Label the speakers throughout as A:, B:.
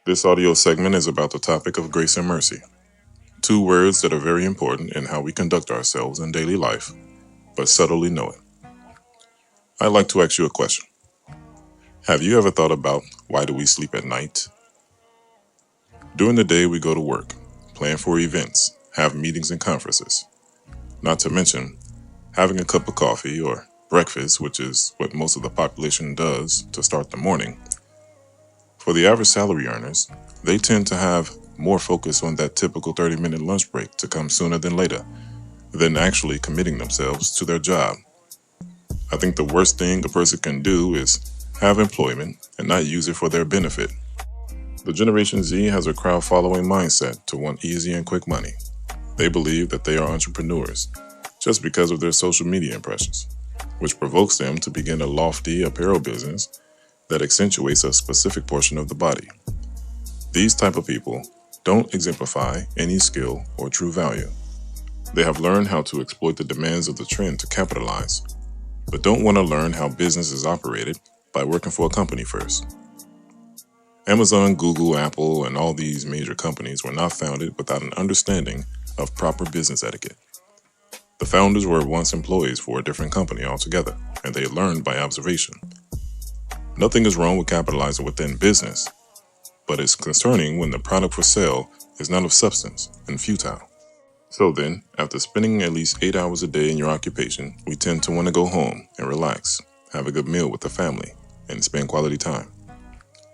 A: This audio segment is about the topic of grace and mercy, two words that are very important in how we conduct ourselves in daily life, but subtly know it. I'd like to ask you a question. Have you ever thought about why do we sleep at night? During the day, we go to work, plan for events, have meetings and conferences. Not to mention having a cup of coffee or breakfast, which is what most of the population does to start the morning. For the average salary earners, they tend to have more focus on that typical 30-minute lunch break to come sooner than later, than actually committing themselves to their job. I think the worst thing a person can do is have employment and not use it for their benefit. The Generation Z has a crowd-following mindset to want easy and quick money. They believe that they are entrepreneurs just because of their social media impressions, which provokes them to begin a lofty apparel business that accentuates a specific portion of the body. These type of people don't exemplify any skill or true value. They have learned how to exploit the demands of the trend to capitalize, but don't want to learn how business is operated by working for a company first. Amazon, Google, Apple, and all these major companies were not founded without an understanding of proper business etiquette. The founders were once employees for a different company altogether, and they learned by observation. Nothing is wrong with capitalizing within business, but it's concerning when the product for sale is not of substance and futile. So then, after spending at least 8 hours a day in your occupation, we tend to want to go home and relax, have a good meal with the family, and spend quality time.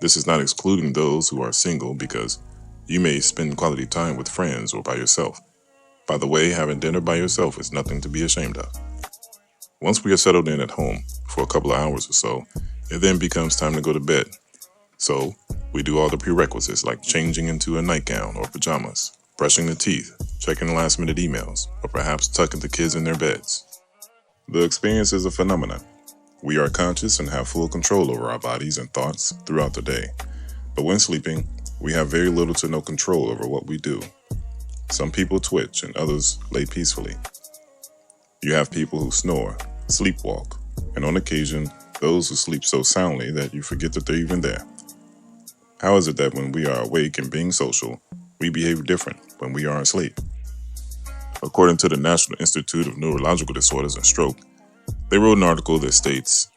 A: This is not excluding those who are single because you may spend quality time with friends or by yourself. By the way, having dinner by yourself is nothing to be ashamed of. Once we are settled in at home for a couple of hours or so, it then becomes time to go to bed. So, we do all the prerequisites like changing into a nightgown or pajamas, brushing the teeth, checking last-minute emails, or perhaps tucking the kids in their beds. The experience is a phenomenon. We are conscious and have full control over our bodies and thoughts throughout the day. But when sleeping, we have very little to no control over what we do. Some people twitch and others lay peacefully. You have people who snore, sleepwalk, and on occasion, those who sleep so soundly that you forget that they're even there. How is it that when we are awake and being social, we behave different when we are asleep? According to the National Institute of Neurological Disorders and Stroke, they wrote an article that states,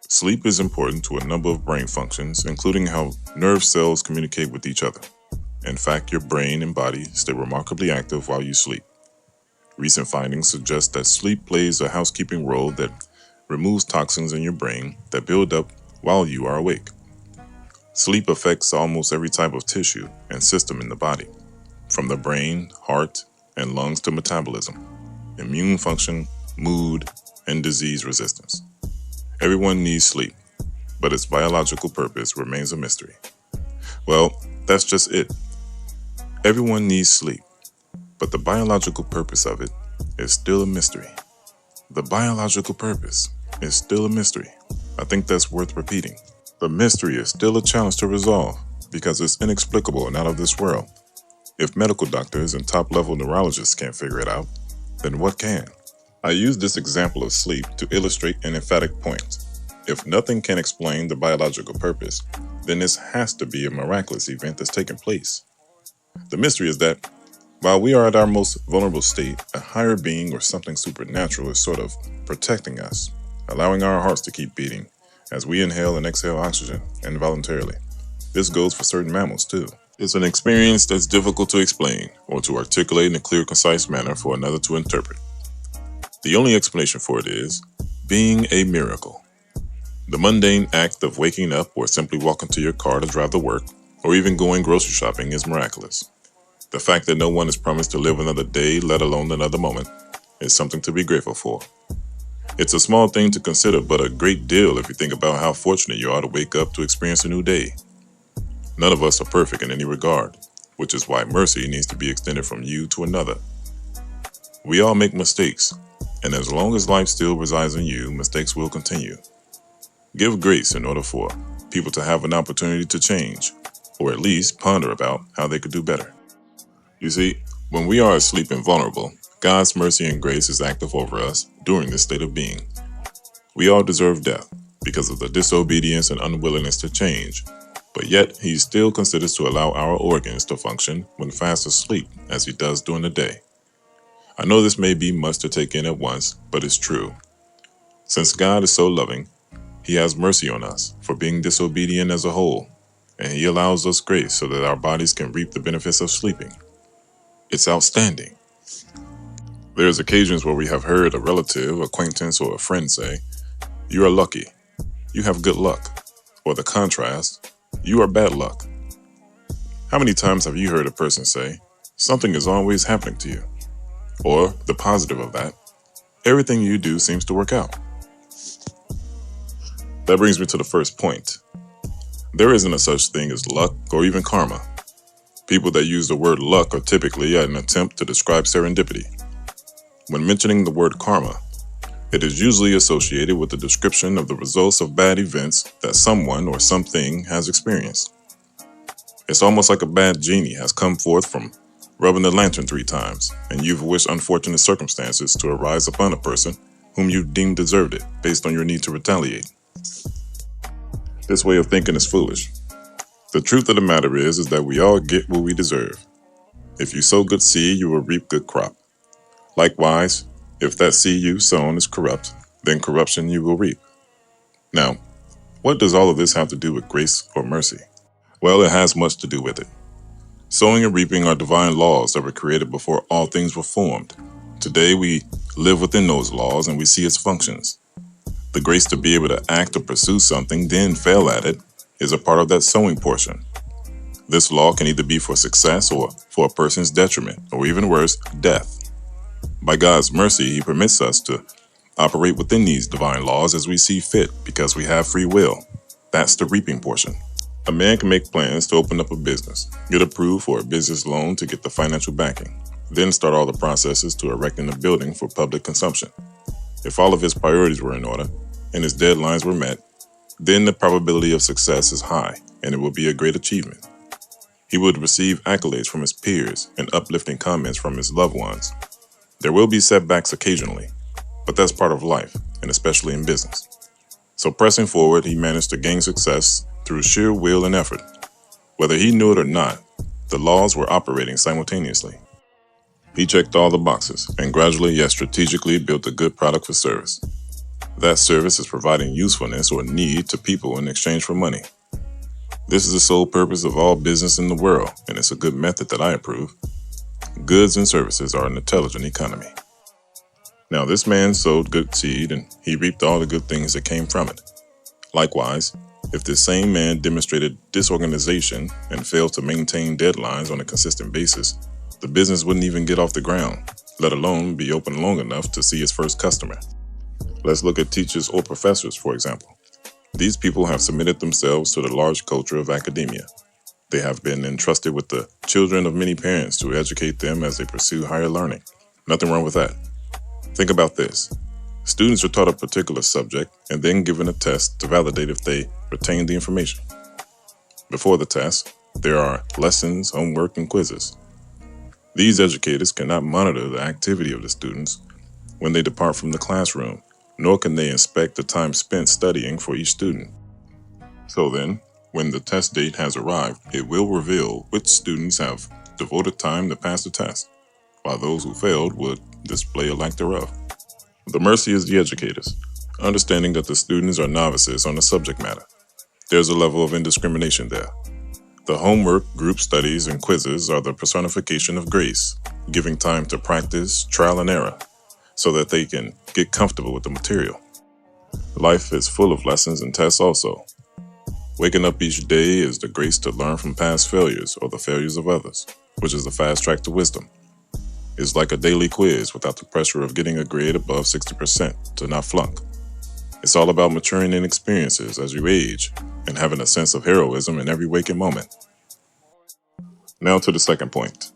A: sleep is important to a number of brain functions, including how nerve cells communicate with each other. In fact, your brain and body stay remarkably active while you sleep. Recent findings suggest that sleep plays a housekeeping role that removes toxins in your brain that build up while you are awake. Sleep affects almost every type of tissue and system in the body, from the brain, heart, and lungs to metabolism, immune function, mood, and disease resistance. Everyone needs sleep, but its biological purpose remains a mystery. Well, that's just it. Everyone needs sleep, but the biological purpose of it is still a mystery. The biological purpose is still a mystery. I think that's worth repeating. The mystery is still a challenge to resolve because it's inexplicable and out of this world. If medical doctors and top-level neurologists can't figure it out, then what can? I use this example of sleep to illustrate an emphatic point. If nothing can explain the biological purpose, then this has to be a miraculous event that's taken place. The mystery is that while we are at our most vulnerable state, a higher being or something supernatural is sort of protecting us, allowing our hearts to keep beating as we inhale and exhale oxygen involuntarily. This goes for certain mammals too. It's an experience that's difficult to explain or to articulate in a clear, concise manner for another to interpret. The only explanation for it is being a miracle. The mundane act of waking up or simply walking to your car to drive to work or even going grocery shopping is miraculous. The fact that no one is promised to live another day, let alone another moment, is something to be grateful for. It's a small thing to consider, but a great deal if you think about how fortunate you are to wake up to experience a new day. None of us are perfect in any regard, which is why mercy needs to be extended from you to another. We all make mistakes, and as long as life still resides in you, mistakes will continue. Give grace in order for people to have an opportunity to change, or at least ponder about how they could do better. You see, when we are asleep and vulnerable, God's mercy and grace is active over us during this state of being. We all deserve death because of the disobedience and unwillingness to change, But yet, he still considers to allow our organs to function when fast asleep, as he does during the day. I know this may be much to take in at once, but it's true. Since God is so loving, he has mercy on us for being disobedient as a whole, and he allows us grace so that our bodies can reap the benefits of sleeping. It's outstanding. There's occasions where we have heard a relative, acquaintance, or a friend say, "You are lucky. You have good luck." Or the contrast, "You are bad luck." How many times have you heard a person say, "Something is always happening to you"? Or the positive of that, "Everything you do seems to work out." That brings me to the first point. There isn't a such thing as luck or even karma. People that use the word luck are typically an attempt to describe serendipity. When mentioning the word karma, it is usually associated with the description of the results of bad events that someone or something has experienced. It's almost like a bad genie has come forth from rubbing the lantern 3 times, and you've wished unfortunate circumstances to arise upon a person whom you deem deserved it based on your need to retaliate. This way of thinking is foolish. The truth of the matter is that we all get what we deserve. If you sow good seed, you will reap good crop. Likewise, if that seed you've sown is corrupt, then corruption you will reap. Now, what does all of this have to do with grace or mercy? Well, it has much to do with it. Sowing and reaping are divine laws that were created before all things were formed. Today we live within those laws and we see its functions. The grace to be able to act or pursue something, then fail at it, is a part of that sowing portion. This law can either be for success or for a person's detriment, or even worse, death. By God's mercy, he permits us to operate within these divine laws as we see fit because we have free will. That's the reaping portion. A man can make plans to open up a business, get approved for a business loan to get the financial backing, then start all the processes to erecting a building for public consumption. If all of his priorities were in order and his deadlines were met, then the probability of success is high and it will be a great achievement. He would receive accolades from his peers and uplifting comments from his loved ones. There will be setbacks occasionally, but that's part of life, and especially in business. So pressing forward, he managed to gain success through sheer will and effort. Whether he knew it or not, the laws were operating simultaneously. He checked all the boxes and gradually yet strategically built a good product or service. That service is providing usefulness or need to people in exchange for money. This is the sole purpose of all business in the world, and it's a good method that I approve. Goods and services are an intelligent economy. Now, this man sowed good seed and he reaped all the good things that came from it. Likewise, if this same man demonstrated disorganization and failed to maintain deadlines on a consistent basis, the business wouldn't even get off the ground, let alone be open long enough to see his first customer. Let's look at teachers or professors, for example. These people have submitted themselves to the large culture of academia. They have been entrusted with the children of many parents to educate them as they pursue higher learning. Nothing wrong with that. Think about this. Students are taught a particular subject and then given a test to validate if they retain the information. Before the test, there are lessons, homework, and quizzes. These educators cannot monitor the activity of the students when they depart from the classroom, nor can they inspect the time spent studying for each student. So then, when the test date has arrived, it will reveal which students have devoted time to pass the test, while those who failed would display a lack thereof. The mercy is the educators, understanding that the students are novices on the subject matter. There's a level of indiscrimination there. The homework, group studies, and quizzes are the personification of grace, giving time to practice, trial and error, so that they can get comfortable with the material. Life is full of lessons and tests also. Waking up each day is the grace to learn from past failures or the failures of others, which is the fast track to wisdom. It's like a daily quiz without the pressure of getting a grade above 60% to not flunk. It's all about maturing in experiences as you age and having a sense of heroism in every waking moment. Now to the second point.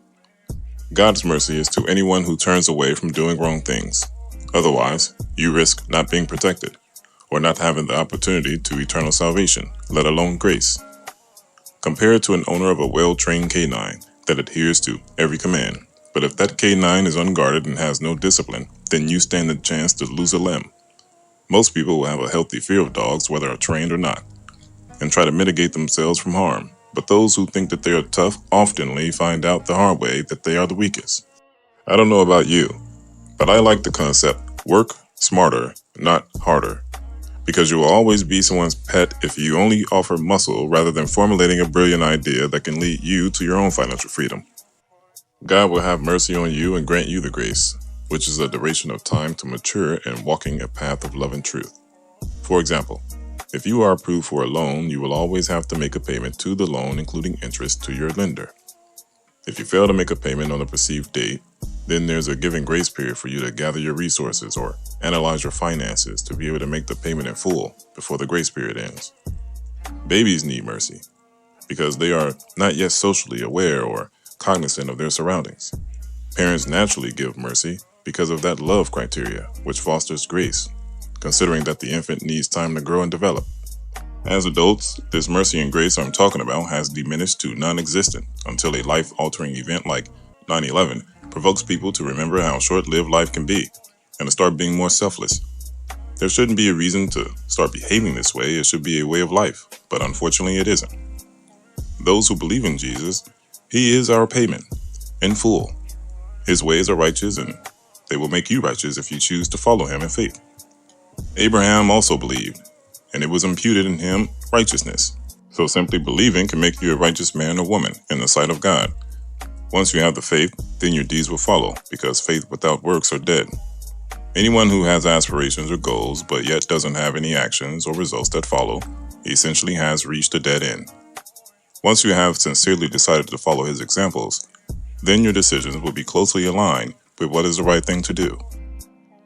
A: God's mercy is to anyone who turns away from doing wrong things. Otherwise, you risk not being protected or not having the opportunity to eternal salvation, let alone grace. Compare it to an owner of a well-trained canine that adheres to every command. But if that canine is unguarded and has no discipline, then you stand the chance to lose a limb. Most people will have a healthy fear of dogs, whether trained or not. and try to mitigate themselves from harm. But those who think that they are tough oftenly find out the hard way that they are the weakest. I don't know about you, but I like the concept work smarter, not harder. Because you will always be someone's pet if you only offer muscle rather than formulating a brilliant idea that can lead you to your own financial freedom. God will have mercy on you and grant you the grace, which is a duration of time to mature in walking a path of love and truth. For example, if you are approved for a loan, you will always have to make a payment to the loan, including interest to your lender. If you fail to make a payment on a perceived date, then there's a given grace period for you to gather your resources or analyze your finances to be able to make the payment in full before the grace period ends. Babies need mercy because they are not yet socially aware or cognizant of their surroundings. Parents naturally give mercy because of that love criteria, which fosters grace, considering that the infant needs time to grow and develop. As adults, this mercy and grace I'm talking about has diminished to non-existent until a life-altering event like 9/11 provokes people to remember how short-lived life can be and to start being more selfless. There shouldn't be a reason to start behaving this way. It should be a way of life, but unfortunately it isn't. Those who believe in Jesus, He is our payment, in full. His ways are righteous, and they will make you righteous if you choose to follow Him in faith. Abraham also believed, and it was imputed in him righteousness. So simply believing can make you a righteous man or woman in the sight of God. Once you have the faith, then your deeds will follow, because faith without works are dead. Anyone who has aspirations or goals, but yet doesn't have any actions or results that follow, essentially has reached a dead end. Once you have sincerely decided to follow His examples, then your decisions will be closely aligned with what is the right thing to do.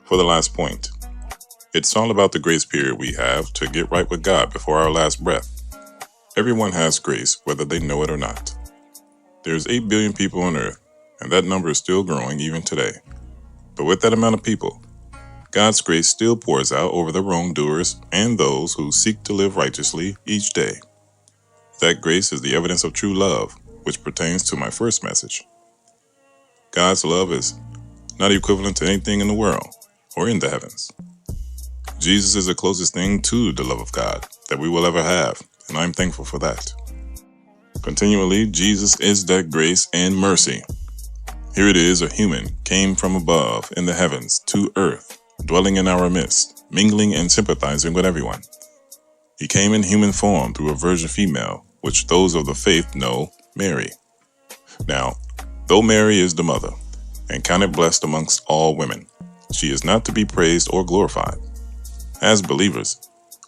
A: For the last point, it's all about the grace period we have to get right with God before our last breath. Everyone has grace, whether they know it or not. There's 8 billion people on earth, and that number is still growing even today. But with that amount of people, God's grace still pours out over the wrongdoers and those who seek to live righteously each day. That grace is the evidence of true love, which pertains to my first message. God's love is not equivalent to anything in the world or in the heavens. Jesus is the closest thing to the love of God that we will ever have, and I'm thankful for that. Continually, Jesus is that grace and mercy. Here it is, a human came from above in the heavens to earth, dwelling in our midst, mingling and sympathizing with everyone. He came in human form through a virgin female, which those of the faith know Mary. Now, though Mary is the mother, and counted blessed amongst all women, she is not to be praised or glorified. As believers,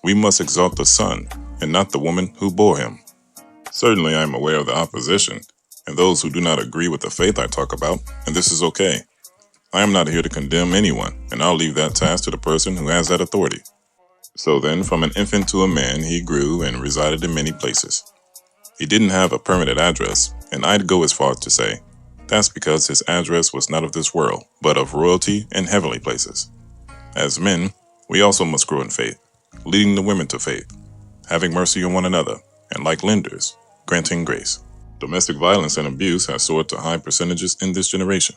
A: we must exalt the Son and not the woman who bore Him. Certainly, I am aware of the opposition and those who do not agree with the faith I talk about, and this is okay. I am not here to condemn anyone, and I'll leave that task to the person who has that authority. So then, from an infant to a man, he grew and resided in many places. He didn't have a permanent address, and I'd go as far as to say, that's because his address was not of this world, but of royalty and heavenly places. As men, we also must grow in faith, leading the women to faith, having mercy on one another, and like lenders, granting grace. Domestic violence and abuse has soared to high percentages in this generation,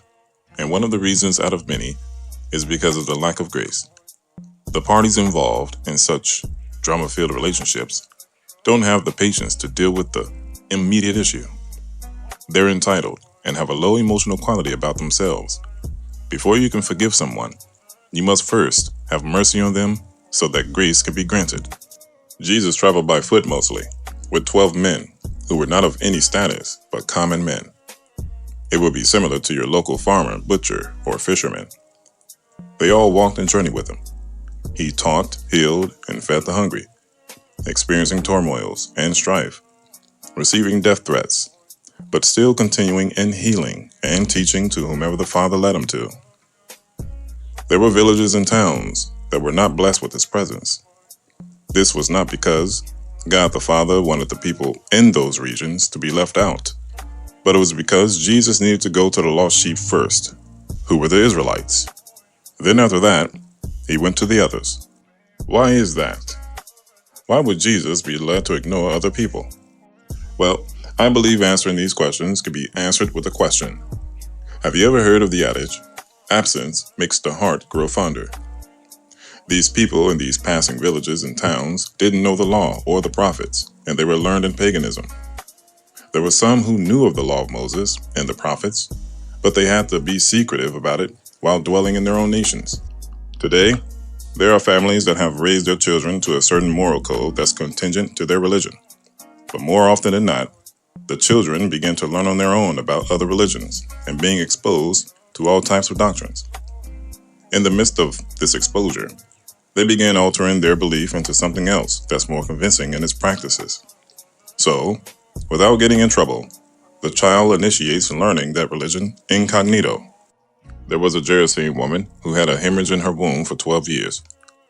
A: and one of the reasons out of many is because of the lack of grace. The parties involved in such drama-filled relationships don't have the patience to deal with the immediate issue. They're entitled and have a low emotional quality about themselves. Before you can forgive someone, you must first have mercy on them so that grace can be granted. Jesus traveled by foot mostly, with 12 men who were not of any status but common men. It would be similar to your local farmer, butcher, or fisherman. They all walked and journeyed with him. He taught, healed, and fed the hungry, experiencing turmoils and strife, receiving death threats, but still continuing in healing and teaching to whomever the Father led him to. There were villages and towns that were not blessed with his presence. This was not because God the Father wanted the people in those regions to be left out, but it was because Jesus needed to go to the lost sheep first, who were the Israelites. Then after that, he went to the others. Why is that? Why would Jesus be led to ignore other people? Well, I believe answering these questions can be answered with a question. Have you ever heard of the adage, absence makes the heart grow fonder? These people in these passing villages and towns didn't know the law or the prophets, and they were learned in paganism. There were some who knew of the law of Moses and the prophets, but they had to be secretive about it while dwelling in their own nations. Today, there are families that have raised their children to a certain moral code that's contingent to their religion. But more often than not, the children begin to learn on their own about other religions and being exposed to all types of doctrines. In the midst of this exposure, they began altering their belief into something else that's more convincing in its practices. So, without getting in trouble, the child initiates learning that religion incognito. There was a Gerasene woman who had a hemorrhage in her womb for 12 years,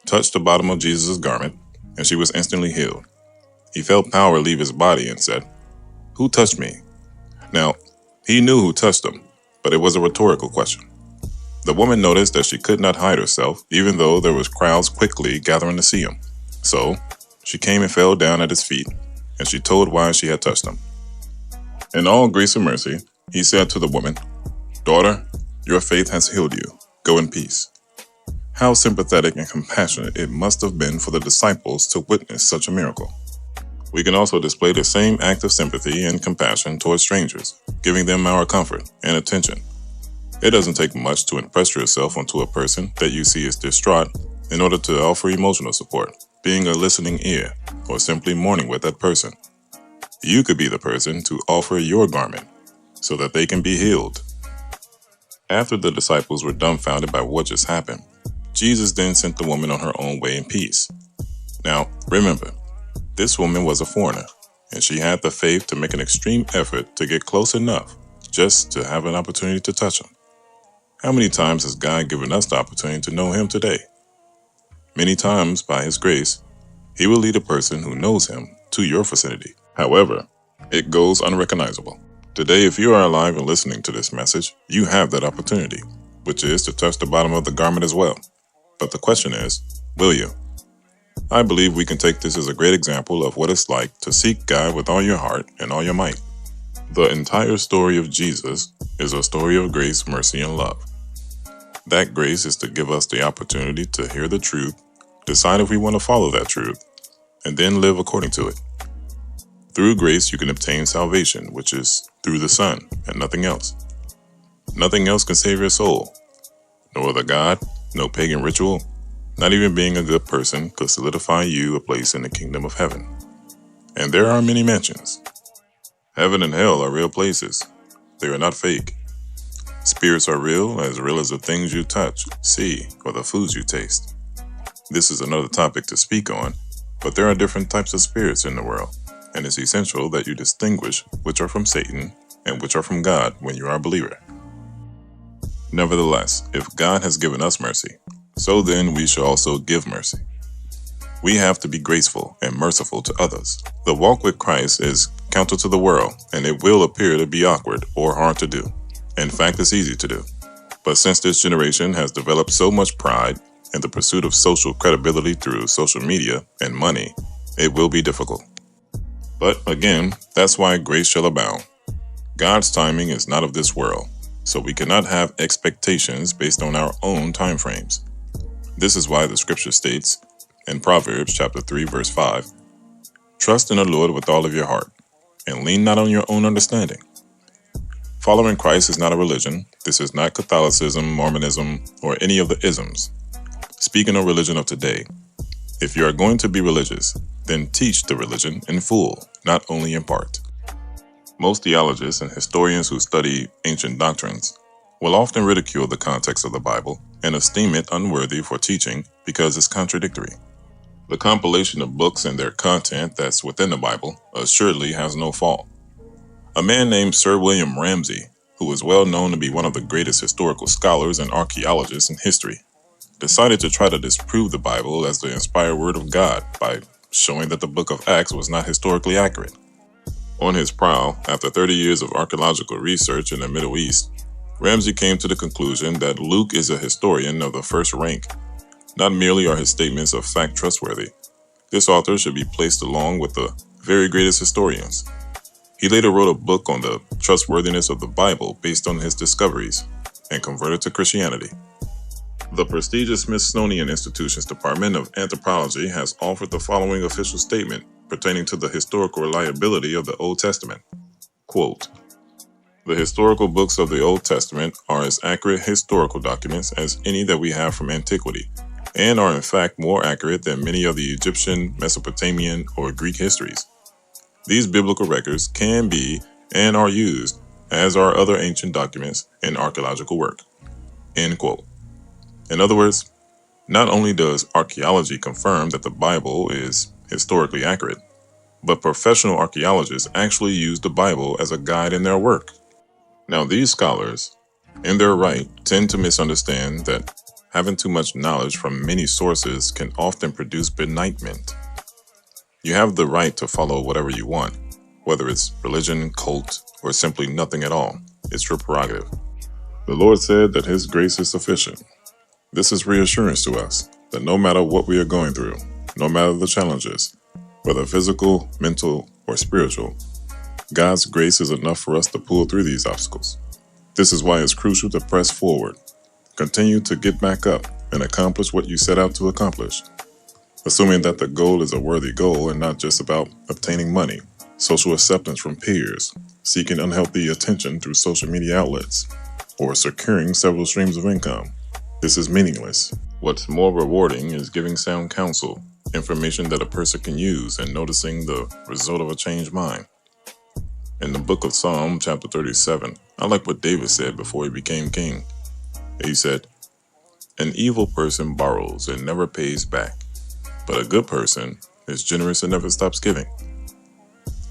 A: touched the bottom of Jesus' garment, and she was instantly healed. He felt power leave his body and said, "Who touched me?" Now, he knew who touched him, but it was a rhetorical question. The woman noticed that she could not hide herself, even though there was crowds quickly gathering to see him. So, she came and fell down at his feet, and she told why she had touched him. In all grace and mercy, he said to the woman, "Daughter, your faith has healed you. Go in peace." How sympathetic and compassionate it must have been for the disciples to witness such a miracle. We can also display the same act of sympathy and compassion towards strangers, giving them our comfort and attention. It doesn't take much to impress yourself onto a person that you see is distraught in order to offer emotional support, being a listening ear, or simply mourning with that person. You could be the person to offer your garment so that they can be healed. After the disciples were dumbfounded by what just happened, Jesus then sent the woman on her own way in peace. Now, remember, this woman was a foreigner, and she had the faith to make an extreme effort to get close enough just to have an opportunity to touch him. How many times has God given us the opportunity to know him today? Many times, by his grace, he will lead a person who knows him to your vicinity. However, it goes unrecognizable. Today, if you are alive and listening to this message, you have that opportunity, which is to touch the bottom of the garment as well. But the question is, will you? I believe we can take this as a great example of what it's like to seek God with all your heart and all your might. The entire story of Jesus is a story of grace, mercy, and love. That grace is to give us the opportunity to hear the truth, decide if we want to follow that truth, and then live according to it. Through grace, you can obtain salvation, which is through the Son and nothing else. Nothing else can save your soul. No other God, no pagan ritual, not even being a good person could solidify you a place in the kingdom of heaven. And there are many mansions. Heaven and hell are real places. They are not fake. Spirits are real as the things you touch, see, or the foods you taste. This is another topic to speak on, but there are different types of spirits in the world, and it's essential that you distinguish which are from Satan and which are from God when you are a believer. Nevertheless, if God has given us mercy, so then we shall also give mercy. We have to be graceful and merciful to others. The walk with Christ is counter to the world, and it will appear to be awkward or hard to do. In fact, it's easy to do. But since this generation has developed so much pride in the pursuit of social credibility through social media and money, it will be difficult. But again, that's why grace shall abound. God's timing is not of this world, so we cannot have expectations based on our own time frames. This is why the scripture states in Proverbs chapter 3, verse 5, "Trust in the Lord with all of your heart, and lean not on your own understanding." Following Christ is not a religion. This is not Catholicism, Mormonism, or any of the isms. Speaking of religion of today, if you are going to be religious, then teach the religion in full, not only in part. Most theologians and historians who study ancient doctrines will often ridicule the context of the Bible and esteem it unworthy for teaching because it's contradictory. The compilation of books and their content that's within the Bible assuredly has no fault. A man named Sir William Ramsey, who is well known to be one of the greatest historical scholars and archaeologists in history, decided to try to disprove the Bible as the inspired word of God by showing that the book of Acts was not historically accurate. On his prowl, after 30 years of archaeological research in the Middle East, Ramsey came to the conclusion that Luke is a historian of the first rank. Not merely are his statements of fact trustworthy, this author should be placed along with the very greatest historians. He later wrote a book on the trustworthiness of the Bible based on his discoveries and converted to Christianity. The prestigious Smithsonian Institution's Department of Anthropology has offered the following official statement pertaining to the historical reliability of the Old Testament. Quote, "The historical books of the Old Testament are as accurate historical documents as any that we have from antiquity, and are in fact more accurate than many of the Egyptian, Mesopotamian, or Greek histories. These biblical records can be and are used, as are other ancient documents, in archaeological work." End quote. In other words, not only does archaeology confirm that the Bible is historically accurate, but professional archaeologists actually use the Bible as a guide in their work. Now, these scholars, in their right, tend to misunderstand that having too much knowledge from many sources can often produce benignment. You have the right to follow whatever you want, whether it's religion, cult, or simply nothing at all. It's your prerogative. The Lord said that His grace is sufficient. This is reassurance to us that no matter what we are going through, no matter the challenges, whether physical, mental, or spiritual, God's grace is enough for us to pull through these obstacles. This is why it's crucial to press forward, continue to get back up, and accomplish what you set out to accomplish, assuming that the goal is a worthy goal and not just about obtaining money, social acceptance from peers, seeking unhealthy attention through social media outlets, or securing several streams of income. This is meaningless. What's more rewarding is giving sound counsel, information that a person can use, and noticing the result of a changed mind. In the book of Psalm, chapter 37, I like what David said before he became king. He said, "An evil person borrows and never pays back, but a good person is generous and never stops giving."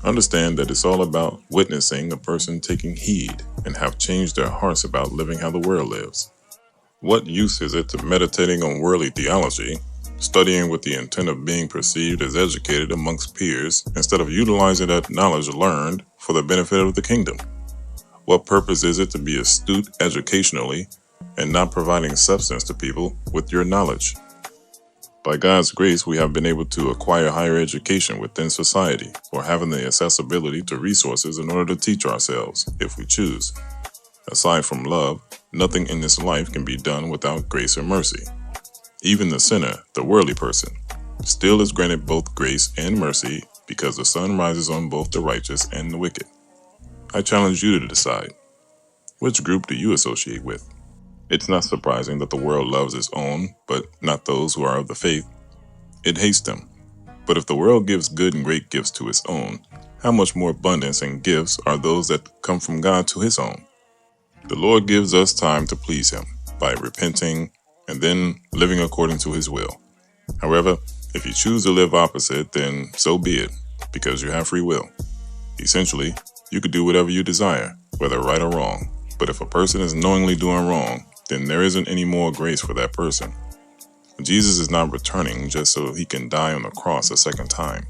A: Understand that it's all about witnessing a person taking heed and have changed their hearts about living how the world lives. What use is it to meditating on worldly theology, studying with the intent of being perceived as educated amongst peers, instead of utilizing that knowledge learned for the benefit of the kingdom? What purpose is it to be astute educationally and not providing substance to people with your knowledge? By God's grace, we have been able to acquire higher education within society, or having the accessibility to resources in order to teach ourselves, if we choose. Aside from love, nothing in this life can be done without grace and mercy. Even the sinner, the worldly person, still is granted both grace and mercy because the sun rises on both the righteous and the wicked. I challenge you to decide, which group do you associate with? It's not surprising that the world loves its own, but not those who are of the faith. It hates them. But if the world gives good and great gifts to its own, how much more abundance and gifts are those that come from God to His own? The Lord gives us time to please Him by repenting and then living according to His will. However, if you choose to live opposite, then so be it, because you have free will. Essentially, you could do whatever you desire, whether right or wrong. But if a person is knowingly doing wrong, then there isn't any more grace for that person. Jesus is not returning just so He can die on the cross a second time.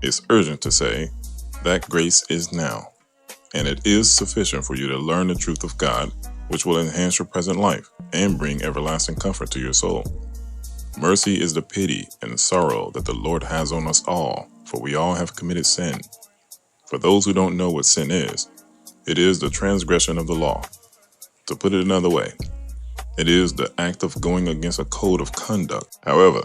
A: It's urgent to say that grace is now, and it is sufficient for you to learn the truth of God, which will enhance your present life and bring everlasting comfort to your soul. Mercy is the pity and sorrow that the Lord has on us all, for we all have committed sin. For those who don't know what sin is, it is the transgression of the law. To put it another way, it is the act of going against a code of conduct. However,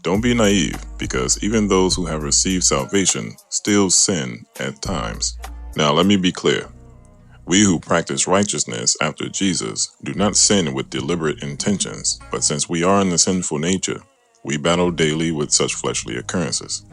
A: don't be naive, because even those who have received salvation still sin at times. Now, let me be clear. We who practice righteousness after Jesus do not sin with deliberate intentions, but since we are in the sinful nature, we battle daily with such fleshly occurrences.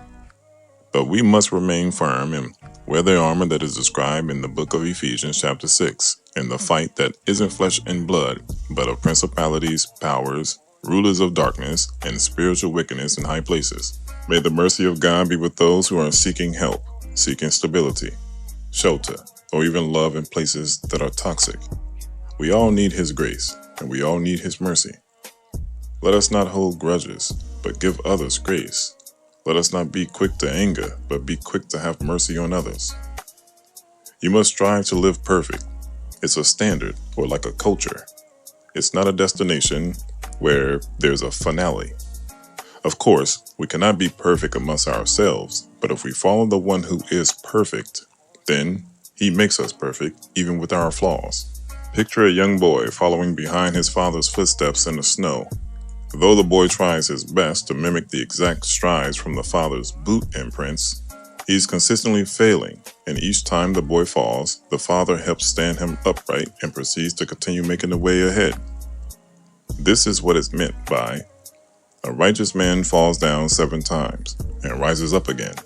A: But we must remain firm and wear the armor that is described in the book of Ephesians chapter 6, in the fight that isn't flesh and blood, but of principalities, powers, rulers of darkness, and spiritual wickedness in high places. May the mercy of God be with those who are seeking help, seeking stability, shelter, or even love in places that are toxic. We all need His grace, and we all need His mercy. Let us not hold grudges, but give others grace. Let us not be quick to anger, but be quick to have mercy on others. You must strive to live perfect. It's a standard, or like a culture. It's not a destination where there's a finale. Of course, we cannot be perfect amongst ourselves, but if we follow the one who is perfect, then He makes us perfect, even with our flaws. Picture a young boy following behind his father's footsteps in the snow. Though the boy tries his best to mimic the exact strides from the father's boot imprints, He's consistently failing, and each time the boy falls, the father helps stand him upright and proceeds to continue making the way ahead. This is what is meant by, a righteous man falls down 7 times and rises up again.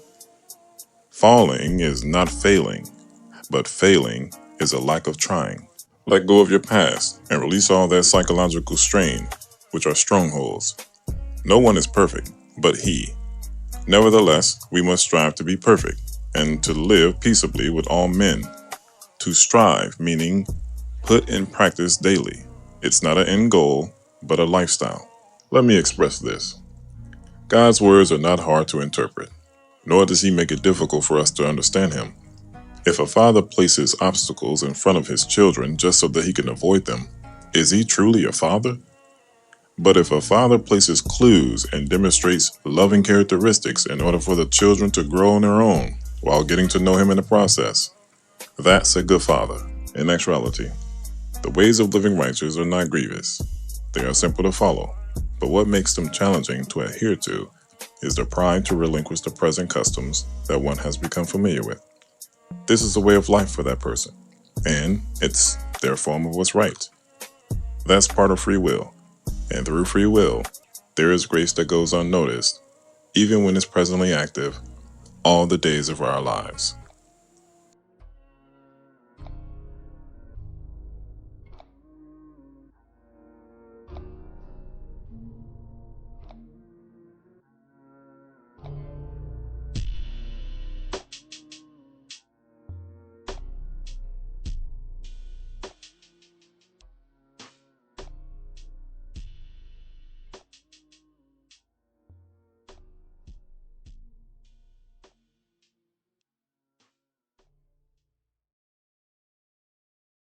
A: Falling is not failing, but failing is a lack of trying. Let go of your past and release all that psychological strain, which are strongholds. No one is perfect, but he. Nevertheless, we must strive to be perfect and to live peaceably with all men. To strive, meaning put in practice daily. It's not an end goal, but a lifestyle. Let me express this. God's words are not hard to interpret, nor does he make it difficult for us to understand him. If a father places obstacles in front of his children just so that he can avoid them, is he truly a father? But if a father places clues and demonstrates loving characteristics in order for the children to grow on their own while getting to know him in the process, that's a good father. In actuality, the ways of living righteous are not grievous. They are simple to follow, but what makes them challenging to adhere to is the pride to relinquish the present customs that one has become familiar with. This is a way of life for that person, and it's their form of what's right. That's part of free will. And through free will, there is grace that goes unnoticed, even when it's presently active, all the days of our lives.